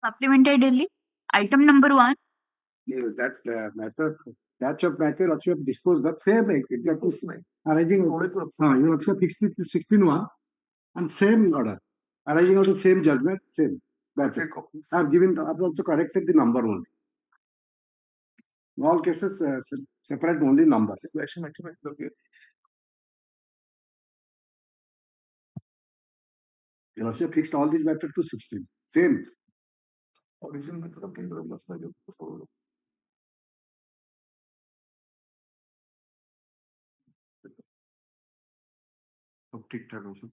supplemented daily. Item number 1. Yeah, that's the matter. Batch of matter also dispose the same exactly. Arranging you also fixed it to 16:1 and same order. Arising out of same judgment, same. That's it. I've also corrected the number only. In all cases, separate only numbers. You also fixed all these matter to 16. Same. Origin method of ठीक ठाक हो सब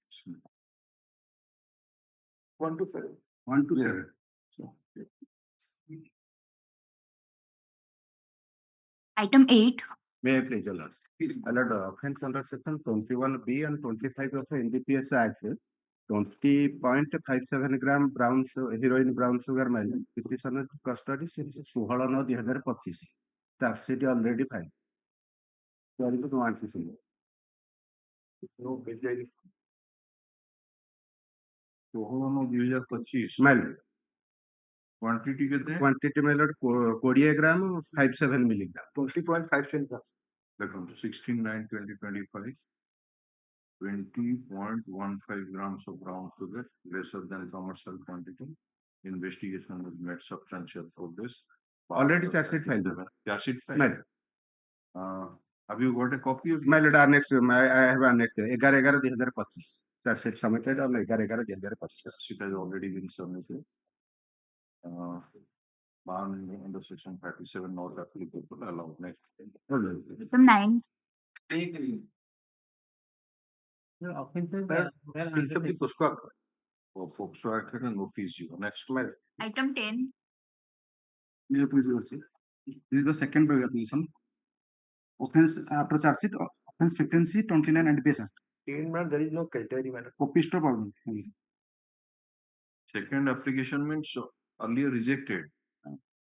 1 to 7. 1 to 7. So, Item 8. May I please alert? Alert offense under section 21B and 25 of the NDPS Act. 20.57 gram brown heroin brown sugar melon. Petitioner custody since 16/9/2025. Charge sheet already filed. There is no antecedent. no bejai 16/9/2025 Melon. Quantity कितने Quantity melon 20 gram 57 milligram. 20.57 देखो 16/9/2025 20.15 grams of brown sugar lesser than commercial quantity. Investigation has made substantial progress. Already charge sheet filed. Charge sheet filed. Melon. Have you got a copy of Melon next. I have annexed 11/11/2025. Charge sheet submitted on 11/11/2025. Charge sheet has already been submitted. Ban under section 37 not applicable. Allow next. Item 9. Foxo Act and notice you. Next. Item 10. This is the second position. Offense after charge sheet, offense frequency 29 and base act. There is no criteria. Copist problem. Second application means earlier rejected.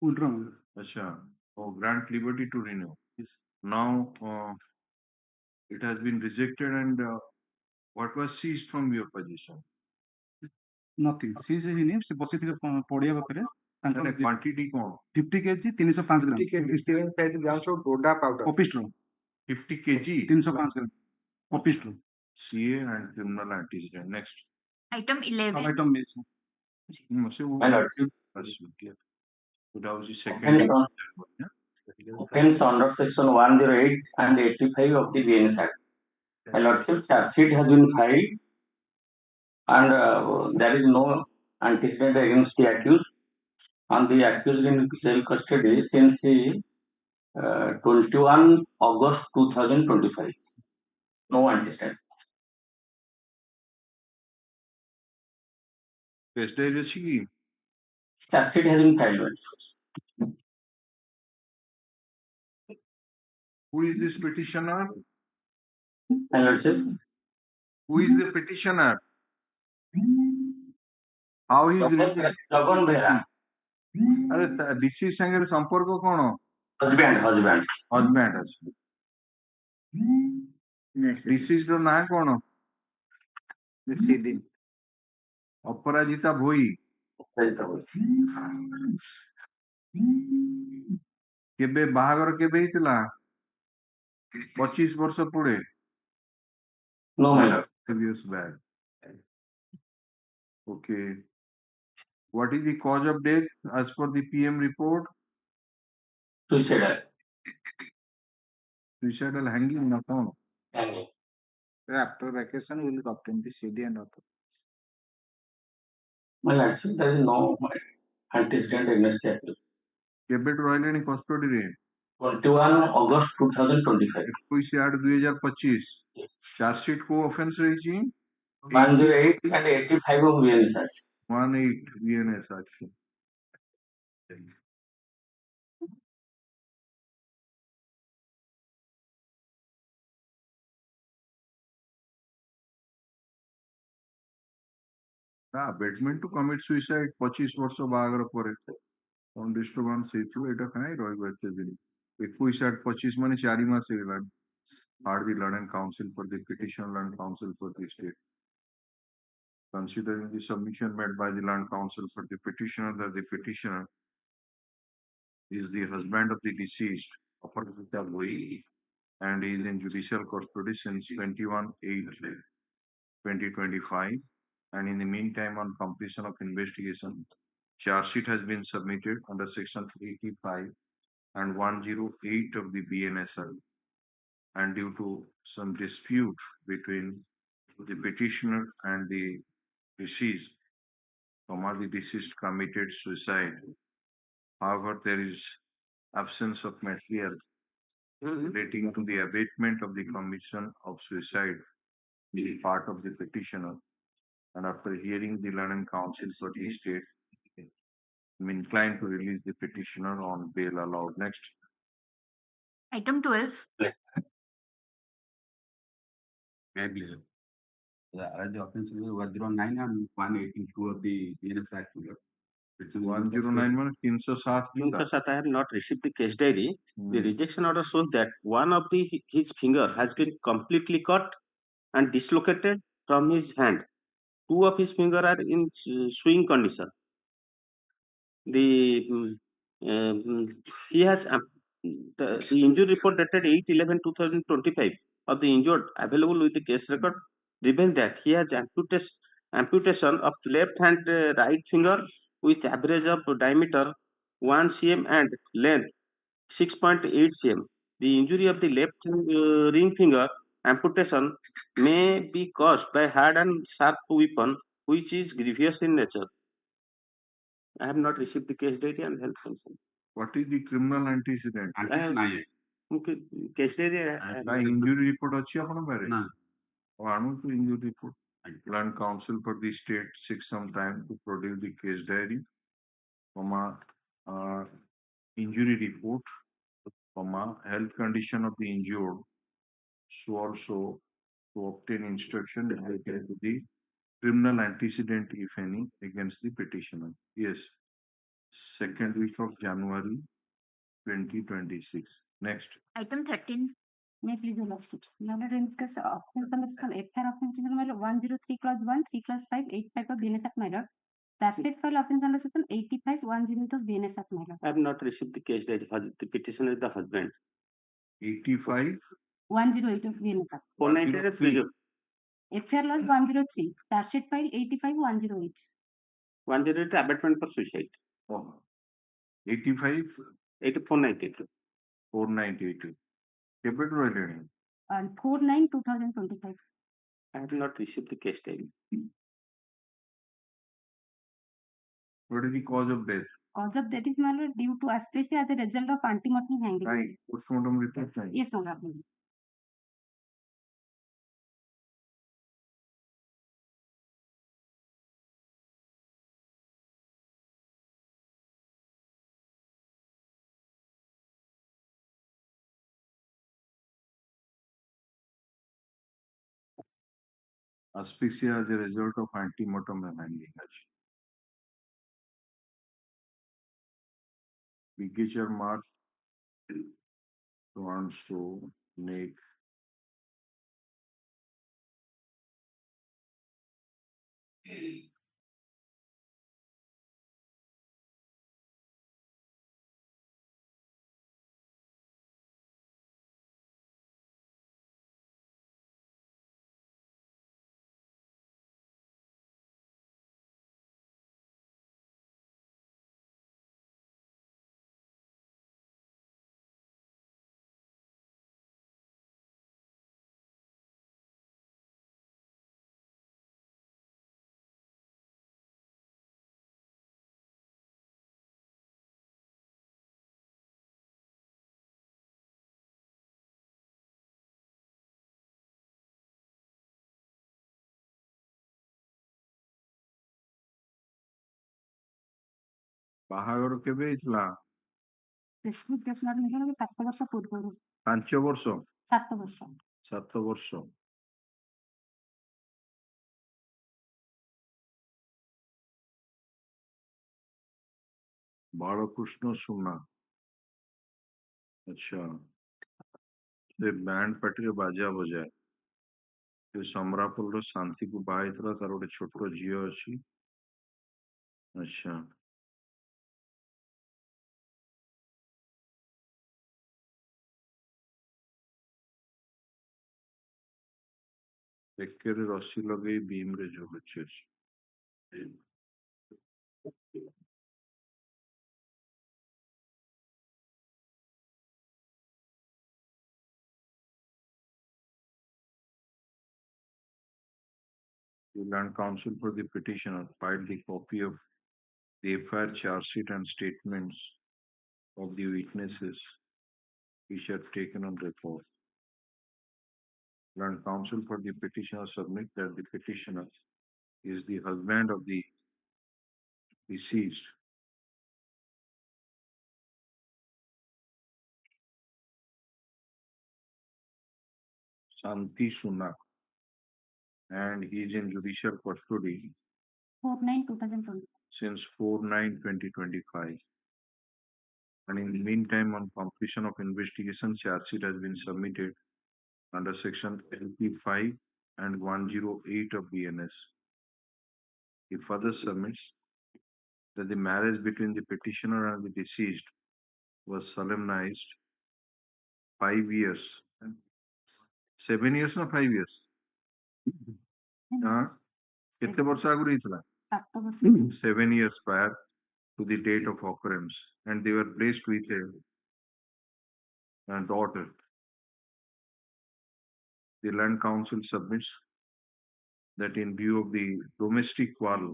Withdrawn. Acha. Oh, grant liberty to renew. Yes. Now it has been rejected and what was seized from your position? Nothing. Seize he names. Positive podia bakare. Quantity कौन? 50 kg 305 gram. 50 grams of Doda powder. Copist 50 kg. 305 gram. Copist. CA and criminal antecedent. Next. Item 11. Item means. Offense under section 108 and 85 of the BNS Act. My lordship, charge sheet has been filed and there is no antecedent against the accused. And the accused in jail custody since 21 August 2025. No antecedent. Charge sheet has been filed. Who is this petitioner? My lordship. Who is the petitioner? How is Jagan Bhera. अरे disease संगे संपर्क कौन? Husband disease रो ना कौन? अपराजिता भोई केबे बाहागर केबे हितला 25 वर्ष पूरे no matter previous back. Okay. What is the cause of death as per the PM report? suicidal Hanging na phone. hanging. After vacation, we will obtain the CD and author. My lordship, there is no antecedent against the accused. केबे रहिले नि custody रे 21 August 2025. 21/8/2025 chargesheet को offence रही छी 108 and 85 of BNS Act. 18 BNS Act. Abatement to commit suicide 25 वर्ष बागर परे on disturbance हेतु एटा काई रहइबो एते दिन 21/8/25 माने 4 मास हेलान hard the learn and counsel for the petition learn counsel for the state considering the submission made by the land council for the petitioner that the petitioner is the husband of the deceased Aparajita Bhoi and is in judicial custody since 21/8/2025, and in the meantime on completion of investigation charge sheet has been submitted under section 85 and 108 of the BNSL, and due to some dispute between the petitioner and the deceased, the deceased committed suicide. However, there is absence of material relating to the abatement of the commission of suicide on the part of the petitioner, and after hearing the learned counsel for the state, I'm inclined to release the petitioner on bail allowed. Next. Item 12. The offense is 109 and 182 of the BNS Act. It's 109 307 I have not received the case diary. The rejection order shows that one of his finger has been completely cut and dislocated from his hand. Two of his fingers are in swing condition. He has the injury report dated 8/11/2025 of the injured available with the case record reveals that he has amputation of left hand right finger with average of diameter 1 cm and length 6.8 cm. The injury of the left ring finger amputation may be caused by hard and sharp weapon, which is grievous in nature. I have not received the case diary and health concern. What is the criminal antecedent? Okay, case diary. Injury report ଅଛି ଆପଣ ପାଖରେ? ନା। ଆଣନ୍ତୁ injury report. Land counsel for the state seeks some time to produce the case diary, injury report, health condition of the injured, so also to obtain instruction related to the criminal antecedent, if any, against the petitioner. Yes, 2nd week of January 2026. Next. Item 13. May please your lordship. My lord, in this case, offense on the skull, FIR offense under my lord 103 clause 1, 3 clause 5, 85 of BNS Act, my lord. Charge sheet file offense under section 85, 108 of BNS Act, my lord. I have not received the case diary. The petitioner is the husband. 85 108 of BNS Act. 498 FIR laws 103. Charge sheet file 85, 108. 108 abatement for suicide. 85 498. 498. କେବେଠୁ ରହିଲେଣି? And 4/9/2025. I have not received the case diary. What is the cause of death? Cause of death is, my lord, due to asphyxia as a result of antemortem hanging. Right. Postmortem report ନାହିଁ. Yes, my lord. Please. Asphyxia as a result of antemortem hanging. Ligature mark torso, neck. ବାହାଘର କେବେ ହେଇଥିଲା? Specific case not ଲେଖା କି 7 ବର୍ଷ ପୂର୍ବରୁ। 5 ବର୍ଷ? 7 ବର୍ଷ। 7 ବର୍ଷ। बालकृष्ण सुना। अच्छा, ସେ ବ୍ୟାଣ୍ଡ ପାର୍ଟିରେ ବାଜା ବଜାଏ। ସେ ସମ୍ବରାପୁରର ଶାନ୍ତିକୁ ବାହା ହେଇଥିଲା, ତାର ଗୋଟେ ଛୋଟ ଝିଅ ଅଛି। ଆଚ୍ଛା। ବେକରେ ରସି ଲଗେଇ ବିମ୍ ରେ ଝୁଲୁଛି ଅଛି। The land counsel for the petitioner filed the copy of the FIR charge sheet and statements of the witnesses which are taken on record. Land counsel for the petitioner submit that the petitioner is the husband of the deceased. Shanti Sunak, and he is in judicial custody 4/9/2020. since 4/9/2025. And in the meantime, on completion of investigation, charge sheet has been submitted under section LP5 and 108 of BNS. He further submits that the marriage between the petitioner and the deceased was solemnized 5 years. 7 years or 5 years? କେତେ ବର୍ଷ ଆଗରୁ ହେଇଥିଲା? 7 ବର୍ଷ 7 years prior to the date of occurrence, and they were blessed with a daughter. The land council submits that in view of the domestic quarrel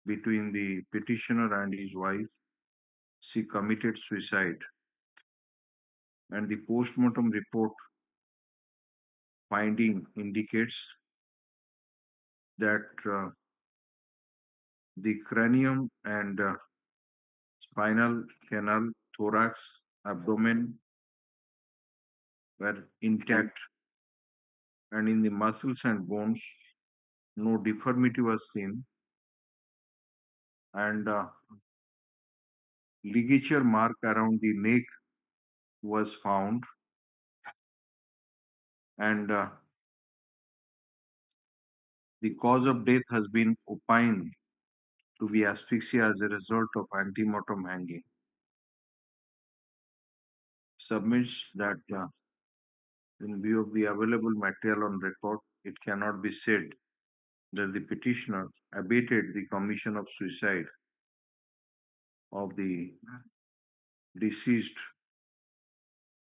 between the petitioner and his wife, she committed suicide, and the post-mortem report finding indicates that the cranium and spinal canal, thorax, abdomen were intact, and in the muscles and bones, no deformity was seen, and ligature mark around the neck was found, and the cause of death has been opined to be asphyxia as a result of antemortem hanging. Submits that in view of the available material on record, it cannot be said that the petitioner abated the commission of suicide of the deceased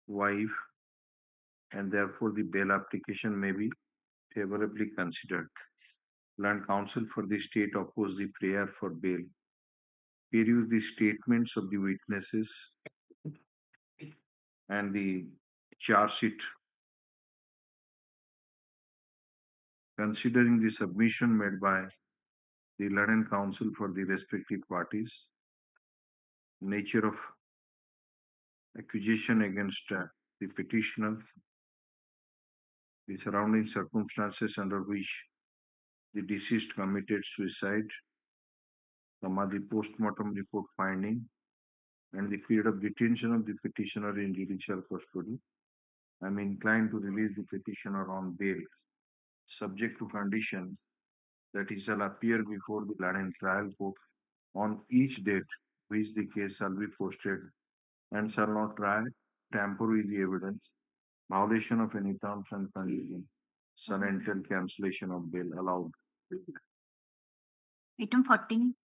wife, and therefore the bail application may be favorably considered. Land counsel for the state oppose the prayer for bail. Peruse the statements of the witnesses and the charge sheet. Considering the submission made by the land counsel for the respective parties, nature of accusation against the petitioner, the surrounding circumstances under which the deceased committed suicide, the post-mortem report finding, and the period of detention of the petitioner in judicial custody, I am inclined to release the petitioner on bail, subject to condition that he shall appear before the land trial court on each date which the case shall be posted, and shall not try, tamper with the evidence, violation of any terms and conditions, shall entail cancellation of bail allowed. Item 14.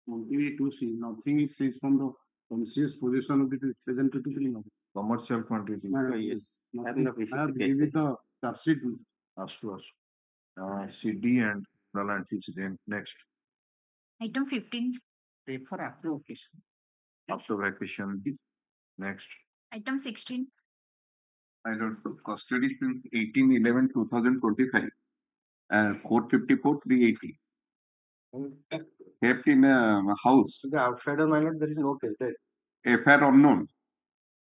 Only to see, nothing is seized from the conscious position of the representative. Commercial quantity. Yes. Nothing. I have given the charge sheet. CD and antecedent. Next. Item 15. For application. After vacation. Next. Item 16. I don't know, custody since 18/11/2025. Code 54/380. Kept in a house. Outside of my lord, there is no case. Affair unknown.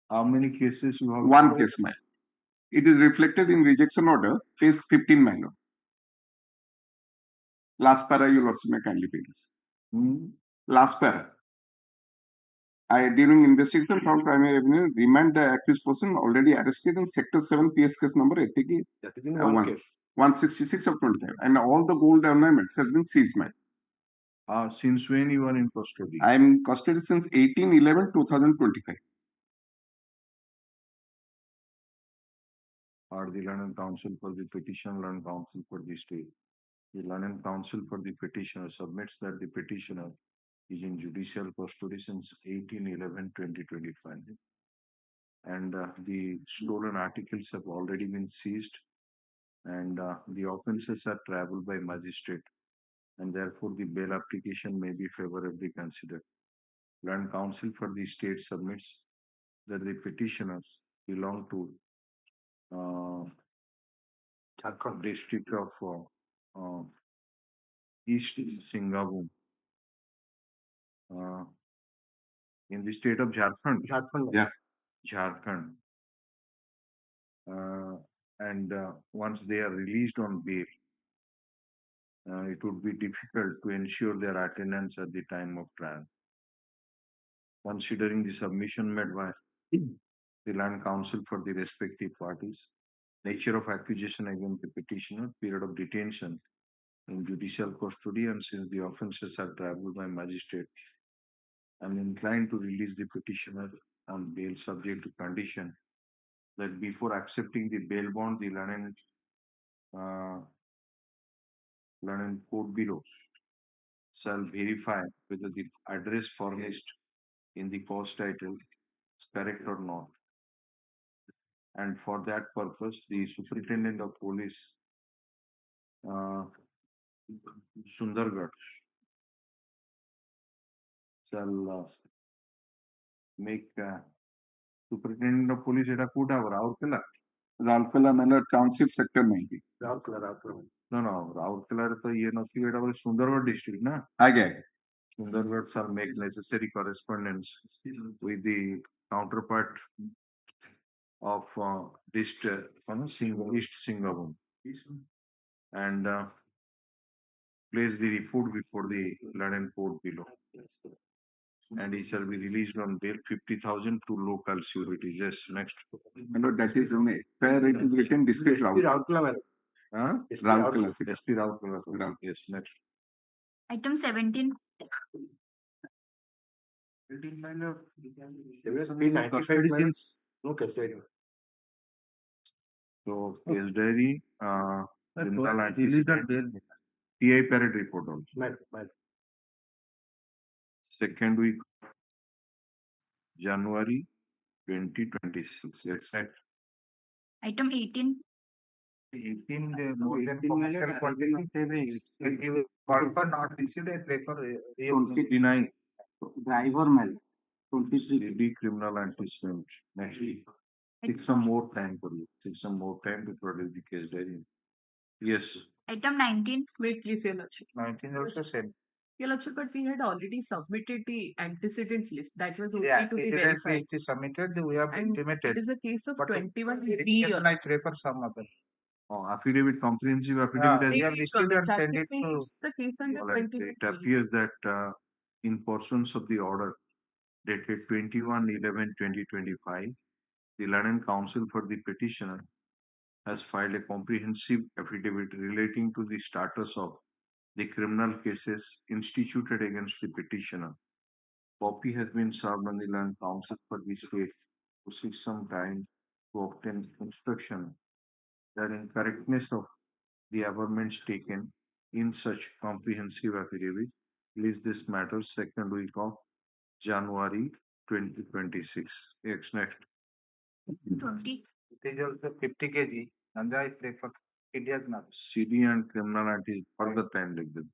How many cases you have? One case, my lord. It is reflected in rejection order, page 15, my lord. Last para, you lordship may kindly read. Last para. During investigation found primary evidence, remand the accused person already arrested in Sector 7 PS case number ATK That is in one case. 166 of 25, and all the gold ornaments has been seized, ma'am. Since when you are in custody? I am in custody since 18/11/2025. Are the learned counsel for the petitioner, learned counsel for the state? The learned counsel for the petitioner submits that the petitioner is in judicial custody since 18/11/2025. And the stolen articles have already been seized, and the offences are traveled by magistrate, and therefore the bail application may be favorably considered. Learned counsel for the state submits that the petitioners belong to district of East Singhabum in the state of Jharkhand. Yeah. Jharkhand. And once they are released on bail, it would be difficult to ensure their attendance at the time of trial. Considering the submission made by the land counsel for the respective parties, nature of accusation against the petitioner, period of detention in judicial custody, and since the offences are traveled by magistrate, I am inclined to release the petitioner on bail subject to condition that before accepting the bail bond, the London court below shall verify whether the address furnished in the cause title is correct or not. And for that purpose, the superintendent of police, Sundargarh, shall make superintendent of police at a Raurkela. Raurkela Manor Township Sector 90. Raurkela. No, Raurkela तो ये नफी बेटा बोले Sundargarh district ना. Again. Sundargarh shall make necessary correspondence with the counterpart of East Singhabum and place the report before the London court below. And he shall be released on bail 50,000 to local surety. Yes, next. No, that is only where it is written district Raurkela. Raurkela. SP Raurkela. Yes, next. Item 17. No custody. So, case diary, criminal antecedent, TI parade report also. Second week, January 2026. Yes, next. Item 18. 18 the more than commercial quantity not received a paper 29. Driver mail. 23. CD criminal antecedent. Next. Take some more time for you. Take some more time to produce the case diary. Yes. Item 19. Wait, please, Your Lordship. 19 also said. Your Lordship, but we had already submitted the antecedent list. That was okay Yeah, to be antecedent verified. list is submitted. We have And intimated. it is a case of But 21B. Your I refer some other. Affidavit, comprehensive affidavit. We have received and sent it to. It's a case under All right. 21B. It appears that in pursuance of the order dated 21/11/2025, the London Council for the petitioner has filed a comprehensive affidavit relating to the status of the criminal cases instituted against the petitioner. Copy has been served on the Land Council for the state to seek some time to obtain instruction that in correctness of the averments taken in such comprehensive affidavit, release this matter second week of January 2026. Yes, next. 20. It is also 50 kg. And I prefer India's not. CD and criminal anti further time like that.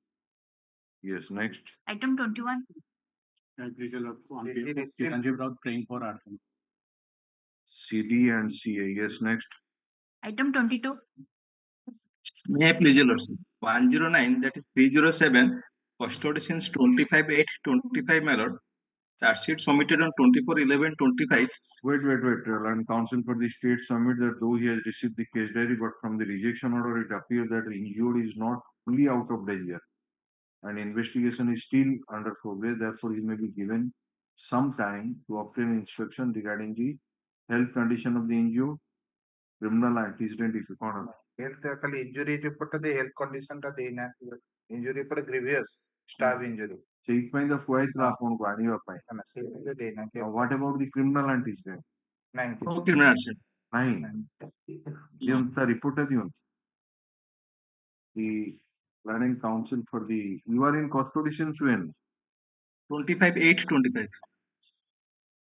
Yes, next. Item 21. Without praying for our CD and CA. Yes, next. Item 22. May I please, Your Lordship? 109, that is 307, custody since 25/8/25, my lord. Charge sheet submitted on 24/11/25. Wait. Land Council for the state submit that though he has received the case diary, but from the rejection order, it appears that the injured is not fully out of danger. And investigation is still under progress, therefore he may be given some time to obtain instruction regarding the health condition of the injured, criminal antecedent if you want. Health खाली injury report दे health condition टा देना injury पर grievous staff injury ସେଇଥିପାଇଁ ତ କୁହାଯାଇଥିଲା ଆପଣଙ୍କୁ ଆଣିବା ପାଇଁ। है ना से देना के What about the criminal antecedent? नहीं No criminal action. ନାହିଁ ଦିଅନ୍ତୁ ତା ରିପୋର୍ଟଟା ଦିଅନ୍ତୁ। The planning council for the you are in custody since when? 25/8/25.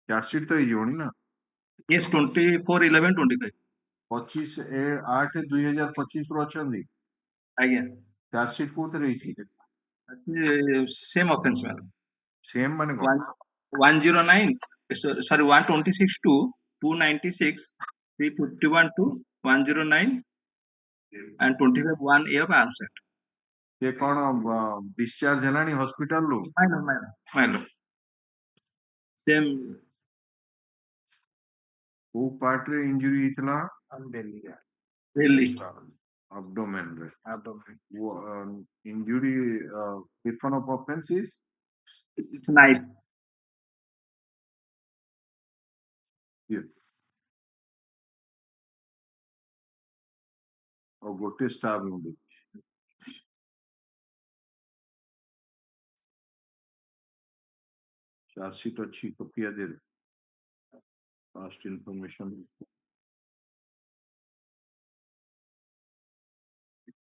Charge sheet ତ ହେଇଯିବଣି ନା? Yes, 24/11/25. 25/8/2025 ରୁ ଅଛନ୍ତି। ଆଜ୍ଞା ଚାର୍ଜ ସିଟ୍ କୋଉଥିରେ ହେଇଛି? same offense madam. ସେମ୍ ମାନେ କଣ? 109 sorry 126 to 296 351 to 109 and 25 1A of Arms Act. ସେ କଣ discharge ହେଲାଣି ହସ୍ପିଟାଲରୁ? Minor. Same କୋଉ ପାର୍ଟରେ ଇଞ୍ଜୁରି ହେଇଥିଲା? Delhi. Abdomen ରେ। Injury weapon of offense is? It's knife. Yes. ଆଉ ଗୋଟେ ଷ୍ଟାଫ୍ ଇଞ୍ଜୁରି। ଚାର୍ଜ ସିଟ୍ ଅଛି କପିଆ ଦେ past information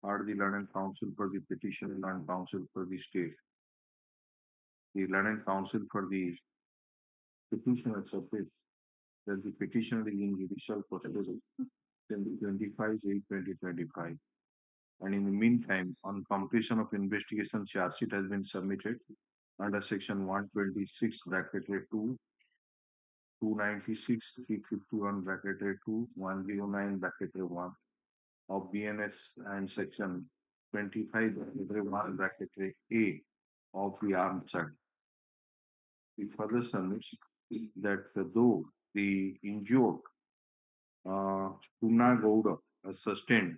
are the land and council for the petition and council for the state. The land and council for the petitioner submit that the petitioner is in judicial custody till 25/8/2025. And in the meantime, on completion of investigation, charge sheet has been submitted under section 126 bracket 2, 296, 351 bracket 2, 109 bracket 1 of BNS and section 25 bracket A of the Arms Act. It further submits that though the injured Puna Gowda has sustained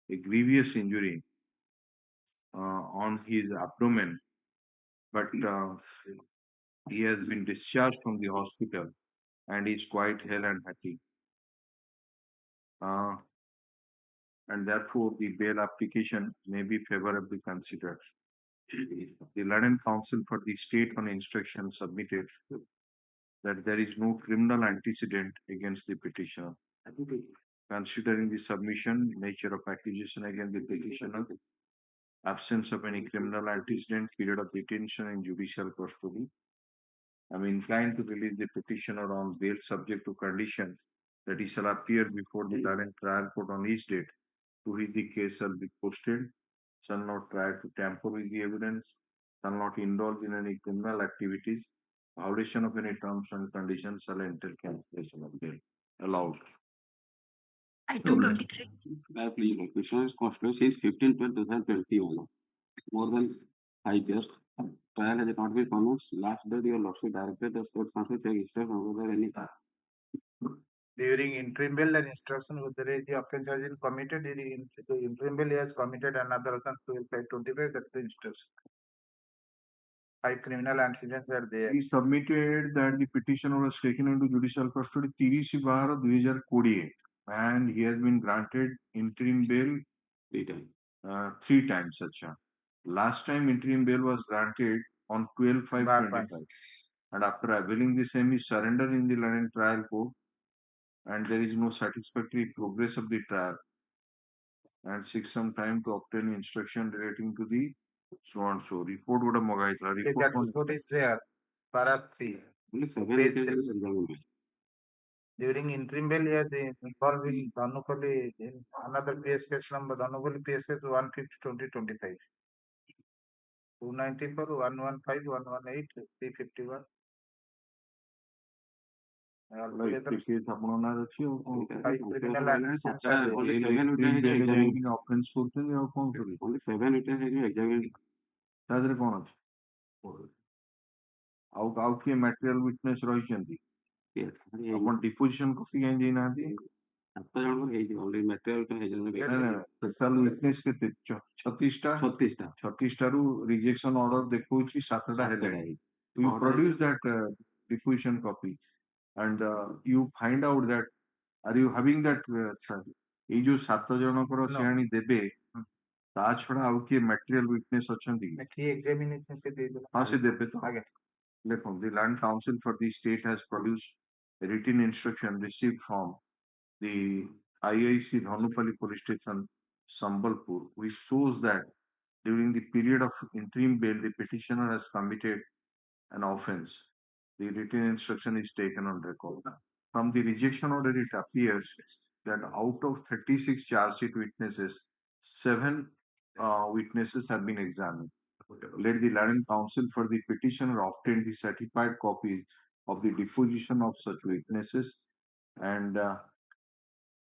a grievous injury on his abdomen, but he has been discharged from the hospital and is quite hale and happy. And therefore the bail application may be favorably considered. The London Council for the State on instruction submitted that there is no criminal antecedent against the petitioner. Considering the submission, nature of accusation against the petitioner, absence of any criminal antecedent, period of detention in judicial custody, I'm inclined to release the petitioner on bail subject to condition that he shall appear before the London trial court on each date to which the case shall be posted, shall not try to tamper with the evidence, shall not indulge in any criminal activities, violation of any terms and conditions shall enter cancellation of bail allowed. Item 23. Petitioner is custody since 15/12/2021. More than 5 years. Trial has not been commenced. Last day your lordship directed the state council to take itself over any during interim bail and instruction with the offense has been committed. During the interim bail, he has committed another offense 12/5/25. That's the instruction. 5 criminal antecedents were there. He submitted that the petitioner was taken into judicial custody 30/12/2020 and he has been granted interim bail 3 times. 3 times. Such last time interim bail was granted on 12/5/25 and after availing the same is surrendered in the London trial court and there is no satisfactory progress of the trial and seeks some time to obtain instruction relating to the so and so report would have report is there. Parathi. Only 7 witnesses examined. During interim bail, he has involved in Dhanupalli in another PS case number Dhanupalli PS case 150/2025. 294, 115, 118, 351. Altogether, case ଆପଣ ନାଁରେ ଅଛି ଆଉ କଣ criminal antecedents are there. Only 7 witnesses examined. Offence କରୁଛନ୍ତି ଆଉ କଣ କରିବେ? Only 7 witnesses examined. ତା ଦେହରେ କଣ ଅଛି? ଆଉ କିଏ ମ୍ୟାଟେରିଆଲ ୱିଟନେସ୍ ରହିଛନ୍ତି? ଆପଣ ଡିପୋଜିସନ କସି କାହିଁ ଦେଇନାହାନ୍ତି? 7 ଜଣଙ୍କର ହେଇଛି ଅଲରେଡି ମ୍ୟାଟେରିଆଲ ହେଇଛନ୍ତି। ଟୋଟାଲ ୱିଟନେସ୍ କେତେ? 36ଟା। 36ଟା। 36ଟାରୁ ରିଜେକ୍ସନ ଅର୍ଡର ଦେଖଉଛି 7ଟା ହେଲାଣି। You Order. produce that diffusion copy and you find out that are you having that ଏଇ ଯୋଉ 7 ଜଣଙ୍କର No. ଶ୍ରେଣୀ ଦେବେ ତା ଛଡା ଆଉ କିଏ material witness ଅଛନ୍ତି କି? Key examination se ଦେଇଦେଲା। ହଁ ସେ ଦେବେ ତ ଆଜ୍ଞା। ଦେଖନ୍ତୁ the land council for the state has produced a written instruction received from the IIC Hon'Ble police station Sambalpur which shows that during the period of interim bail the petitioner has committed an offense. The written instruction is taken on record. From the rejection order, it appears that out of 36 charge sheet witnesses, 7 witnesses have been examined. Let the Land Council for the petitioner obtain the certified copy of the deposition of such witnesses and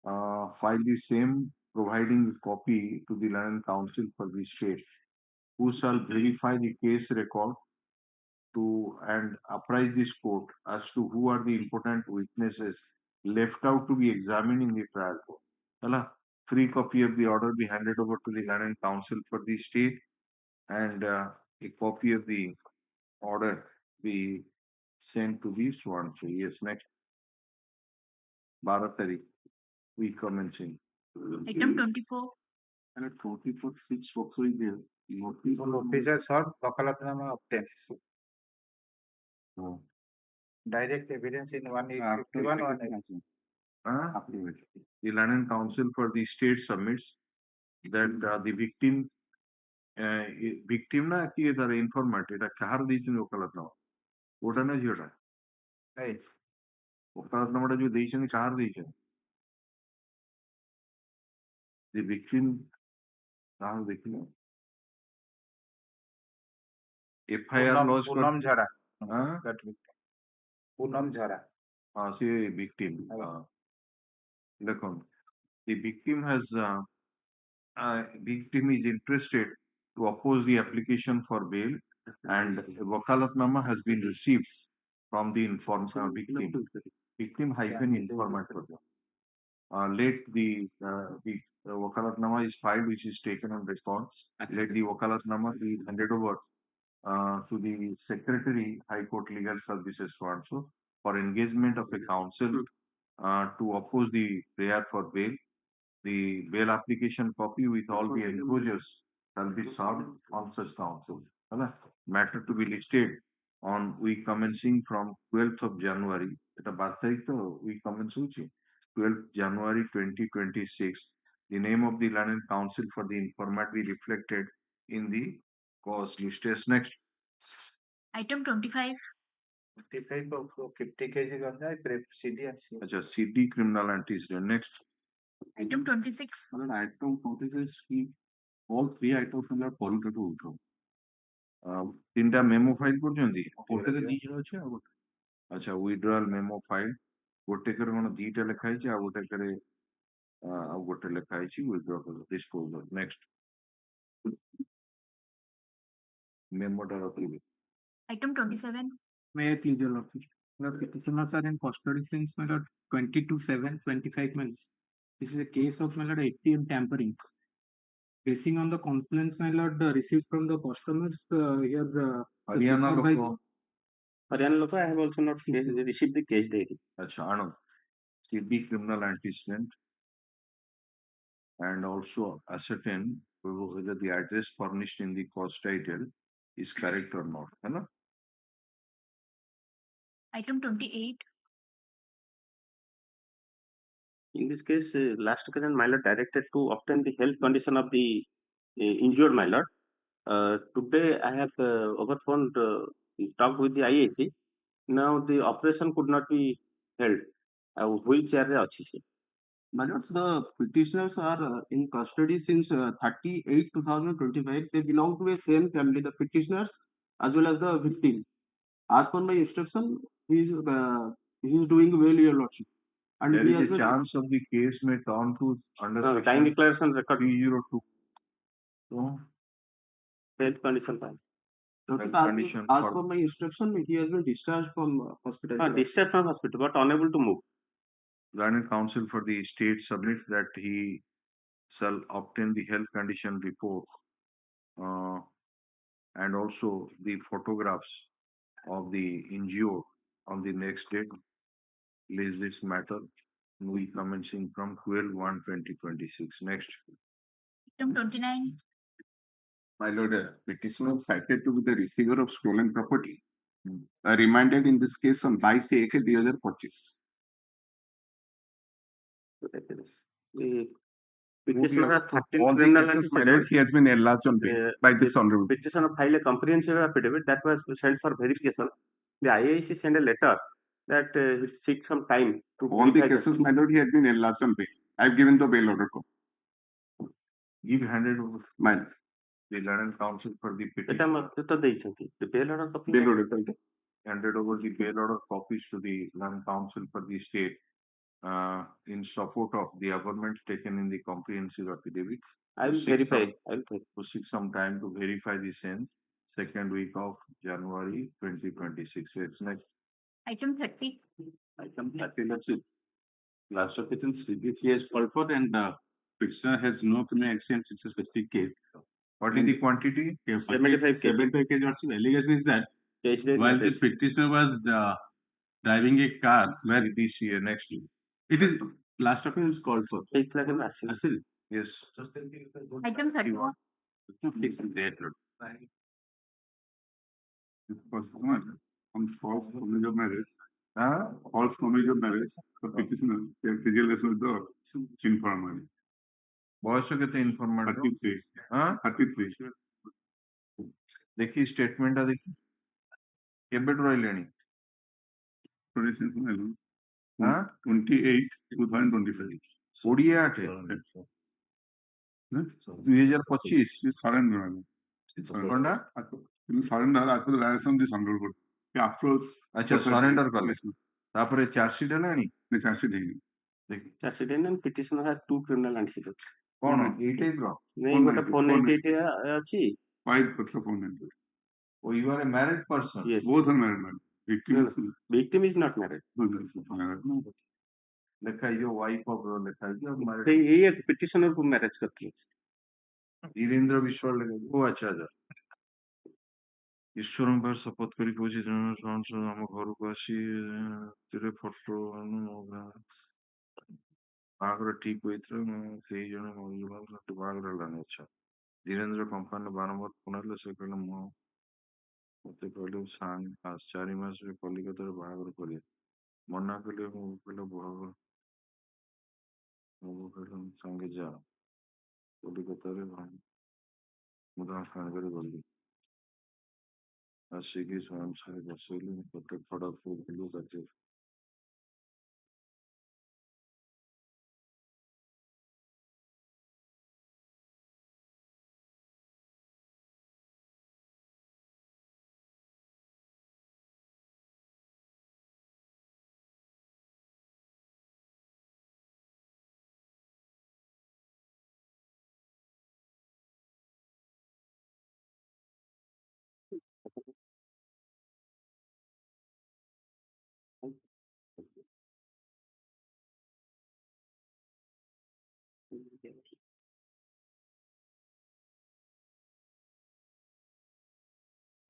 file the same, providing the copy to the Land Council for the state, who shall verify the case record to and apprise this court as to who are the important witnesses left out to be examined in the trial court. Hala, free copy of the order be handed over to the Land Council for the state and a copy of the order be sent to the sworn. So yes, next. Bharatari, we commencing. Item 24. And at 44(6) also is there. Notice On officer sought wakalatnama obtains. Oh. Direct evidence in After 151 verification. Affidavit. The Land Council for the state submits that the victim victim na ki the informant eta kahar ଦେଇଛନ୍ତି ওকালত নামা ওটা না ঝিওটা Hey. ওকালত নামাটা যে ଦେଇଛନ୍ତି কাহার ଦେଇଛନ୍ତି the victim কাহার ଦେଖିଲ FIR lodge Poonam Jhara. Huh? That victim. Poonam Jhara. ସେ victim দেখুন the victim has victim is interested to oppose the application for bail and a wakalatnama has been received from the victim hyphen informant. Let the wakalatnama is filed which is taken on records. Let the wakalatnama be handed over to the Secretary High Court Legal Services also for engagement of a counsel to oppose the prayer for bail. The bail application copy with all the enclosures shall be served on such counsel. Matter to be listed on week commencing from 12th of January. Eta 12 তারিখ তো week commence হচ্ছে 12th January 2026. The name of the Land Council for the informant be reflected in the cause list. Next. Item 25. 55 of 50 kg ganja CD and C. Acha, CD criminal antecedent. Next. Item 26. Item 46 की all 3 items are pointed to withdraw. তিনটা memo file করছেন কোর্টে দিয়েছিল আছে আর গোটে আচ্ছা withdrawal memo file গোটে করে কোন দিটা লেখা ହେଇଛି ଆଉ ଗୋଟେ করে ଆଉ ଗୋଟେ ଲେଖା ହେଇଛି withdraw disposal. Next. মেমোটা ରଖିବେ. Item 27. May I please your lordship? The petitioners are in custody since my lord 22/7/25 months. This is a case of my lord ATM tampering. Basing on the complaint my lord received from the customers here Haryana Loka, I have also not received the case daily. Acha, Anand. CD criminal antecedent and also ascertain whether the address furnished in the cause title is correct or not. है ना? Item 28. In this case, last current my lord directed to obtain the health condition of the injured my lord. Today I have over phone talked with the IAC. Now the operation could not be held. Wheelchair re achi se. My lords, the petitioners are in custody since 38/2025. They belong to a same family, the petitioners as well as the victim. As per my instruction, he is doing well, your lordship. And There he is has a chance of the case may turn to under time declaration record 302. So, health condition file. condition as for- per my instruction, he has been discharged from hospital. Discharged from hospital but unable to move. Land Council for the state submits that he shall obtain the health condition report and also the photographs of the injured on the next date. Place this matter. We commencing from 12/1/2026. Next. Item 29. My lord, petitioner cited to be the receiver of stolen property. Remanded in this case on 22/1/2025. The petitioner has 13 All the criminal cases, my lord, he has been enlarged on bail by this honorable. Petitioner filed a comprehensive affidavit that was sent for verification. The IAC sent a letter that he seeks some time to All the verify that. cases, my lord, he has been enlarged on bail. I have given the bail order. Give handed over My the London Council for the এটা petition. মধ্যে তো ଦେଇଛନ୍ତି the bail order copy bail order. Handed over the bail order copies to the London Council for the state in support of the arguments taken in the comprehensive affidavit. I will verify. To seek some time to verify the same second week of January 2026. It's next. Item 30. Item 30, that's it. Last of it in CBC has called for and petitioner has no criminal action. It's a specific case. What is the quantity? 75 kg. 75 kg. Also, the allegation is that Case date while the notice. petitioner was driving a car where This year, next year. it is last of it is called for. Eight lakh and asking. Yes. Item 31. First one, on false knowledge of marriage. False knowledge of marriage. The petitioner can vigilance with the informant. বয়স কেতে informant 33. হ্যাঁ 33. দেখি স্টেটমেন্টটা দেখি কেବେଠୁ ରହିଲେଣି হ্যাঁ 28/2025. 28 2025 Surrender. କଣଟା Surrender after the ransom this under court. Approach. ଆଚ୍ଛା surrender କଲେ ତାପରେ ଚାର୍ଜସିଟ୍ ହେଲାଣି The charge ହେଇନି. Accident and petitioner has two criminal antecedents. କଣ ଏଇ ଟାଇପ ର ନାଇଁ ଗୋଟେ 498 ଅଛି. 5 ପତ୍ର phone number. ଓ you are a married person Yes. Both are married man. Victim No, is Victim is not married. ଲେଖା ହେଇଯିବ ୱାଇଫ ଅଫ ଲେଖା ହେଇଯିବ ମ୍ୟାରିଡ୍ ଏଇ petitioner କୁ ମ୍ୟାରେଜ କରିଥିଲେ. ଧୀରେନ୍ଦ୍ର ବିଶ୍ୱାଳ ଲେଖା ହେଇଯିବ ଓ ଆଚ୍ଛା ଆଚ୍ଛା ଈଶ୍ୱରଙ୍କ ପାଖରେ ଶପଥ କରି କହୁଛି ଆମ ଘରକୁ ଆସି ଫଟୋ ବାହାଘର ଠିକ ହୋଇଥିଲା କେହି ଜଣେ ବାହାଘର ହେଲାନି ଆଚ୍ଛା ଧୀରେନ୍ଦ୍ର କମ୍ପାନୀ ବାରମ୍ବାର ଫୋନ ହେଲେ ସେ କହିଲେ ମୁଁ ମତେ କହିଲେ 4 ମାସରେ କଲିକତାରେ ବାହାଘର କରିବା ମନା କଲେ ମୁଁ କହିଲେ ବାହାଘର କହିଲେ ସାଙ୍ଗେ ଯା କଲିକତାରେ ମୁଁ ତାଙ୍କ ସାଙ୍ଗରେ ଗଲି ଆସିକି ସାଙ୍ଗେ ବସେଇଲି ଗୋଟେ ଖରାପ କରୁଥିଲୁ ତାକେ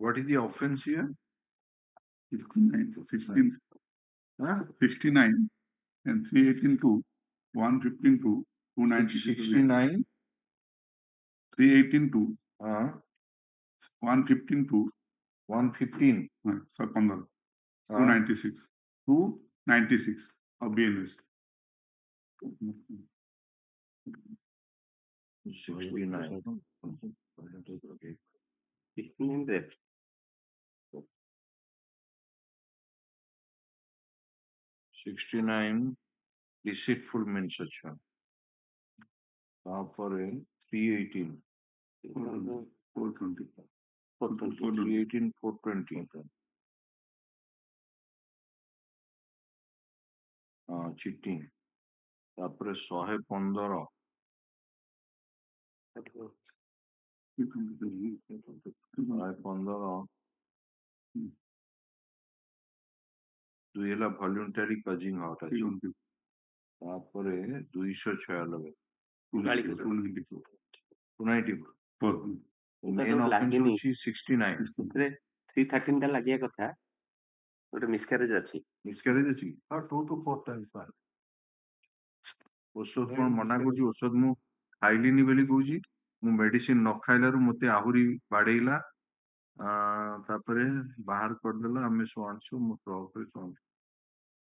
What is the offense here? 59 and 318 115 69 318 115 115 sir 15 296 296 of BNS. 69 69 deceitful means अच्छा तापरे 318 420 318 420 cheating तापरे 115 115 দুই ହେଲା ভলিউন্টারি কজিং আউট আছে তারপরে 296 294 মেন অফেন্স হচ্ছে 69 313 ଟା ଲାଗିବା କଥା ଗୋଟେ miscarriage ଅଛି। Miscarriage ଅଛି? 2 to 4 times one. ଔଷଧ କଣ ମନା କରୁଛି? ଔଷଧ ମୁଁ ଖାଇଲିନି ବୋଲି କହୁଛି। ମୁଁ ମେଡିସିନ ନ ଖାଇଲାରୁ ମତେ ଆହୁରି ବାଡେଇଲା। ତାପରେ ବାହାର କରିଦେଲା। ଆମେ ଶୁଣଛୁ ମୁଁ ଟ୍ରକରେ ଶୁଣୁଛୁ।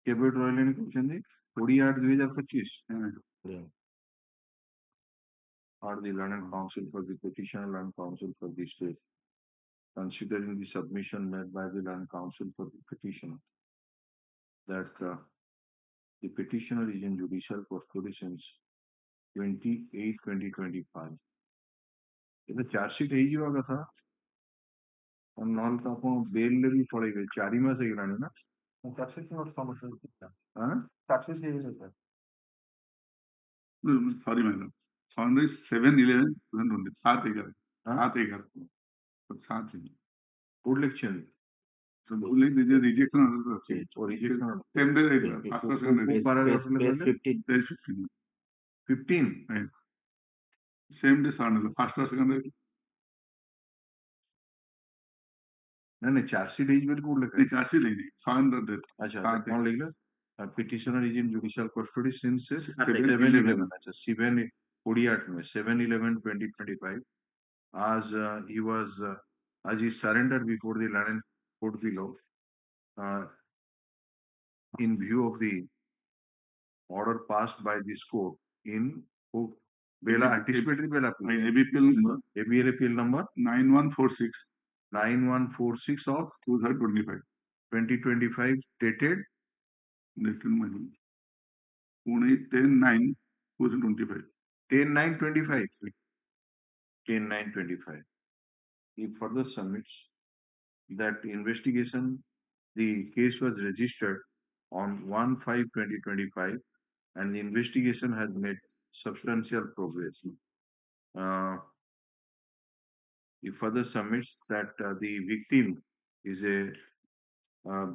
କେବେଠୁ ରହିଲେଣି କହୁଛନ୍ତି? 20/8/2025। Or the London Council for the Petitioner, London Council for the State, considering the submission made by the London Council for the Petitioner that the petitioner is in judicial custody since 28/2025. ये तो chargesheet ହେଇଯିବା କଥା। ନହେଲେ ତ ଆପଣ ବେଲରେ ବି ପଳେଇବେ। 4 ମାସ ହେଇଗଲାଣି ନା? Taxes not so much. ଆଁ? Taxes is sir. Sorry, madam. Sunday 7/11/2020. 7/11. Huh? 7/11. 7/11. Good election. So only the rejection order ଅଛି। or rejection order. Same day ହେଇଥିଲା। First or second day। paragraph ରେ Page କହିଲେ? 15. Page 15. 15. Same day sound ହେଲା। First or second day। नहीं chargesheet ହେଇଯିବ ବୋଲି କୋଉଠି ଲେଖା नहीं चार्जशीट नहीं। Sound date। अच्छा कौन लिखला? Petitioner is in judicial custody since 7/11. अच्छा 7/11/2025 as he was as he surrendered before the London court below in view of the order passed by this court in Bela anticipatory Bela ABPL number ABL appeal number 9146 of 2025. 2025 dated Dated 10/9/2025. 10/9/25. 10/9/25. He further submits that investigation, the case was registered on 1/5/2025 and the investigation has made substantial progress. He further submits that the victim is a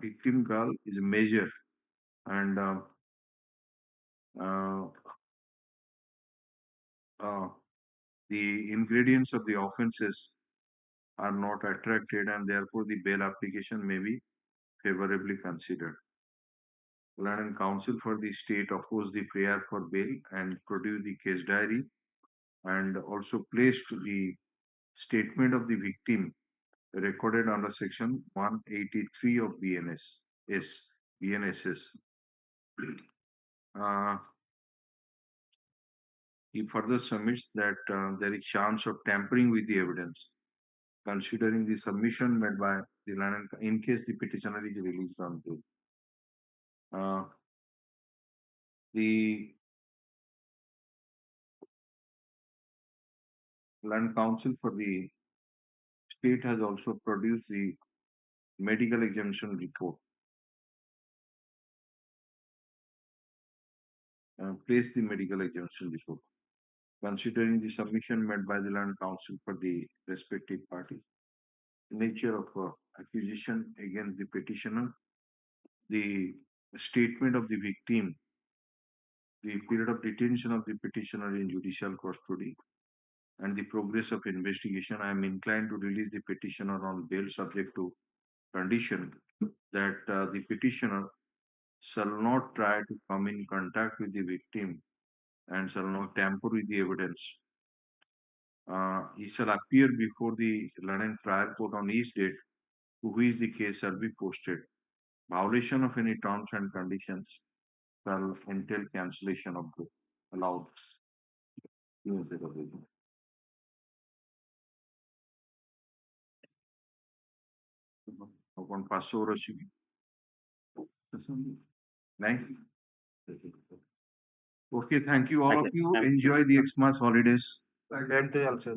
victim girl is a major and the ingredients of the offences are not attracted and therefore the bail application may be favorably considered. London Council for the State opposed the prayer for bail and produced the case diary and also placed the statement of the victim recorded under section 183 of BNSS. He further submits that there is chance of tampering with the evidence, considering the submission made by the London in case the petitioner is released on bail. The London Council for the State has also produced the medical exemption report. Placed the medical exemption report. Considering the submission made by the London Council for the respective parties, nature of accusation against the petitioner, the statement of the victim, the period of detention of the petitioner in judicial custody, and the progress of investigation, I am inclined to release the petitioner on bail subject to condition that the petitioner shall not try to come in contact with the victim and shall not tamper with the evidence. He shall appear before the London trial court on each date to which the case shall be posted. Violation of any terms and conditions shall entail cancellation of the allowed. Upon Passover, okay, thank you all of you. Enjoy the Xmas holidays. Same to you also.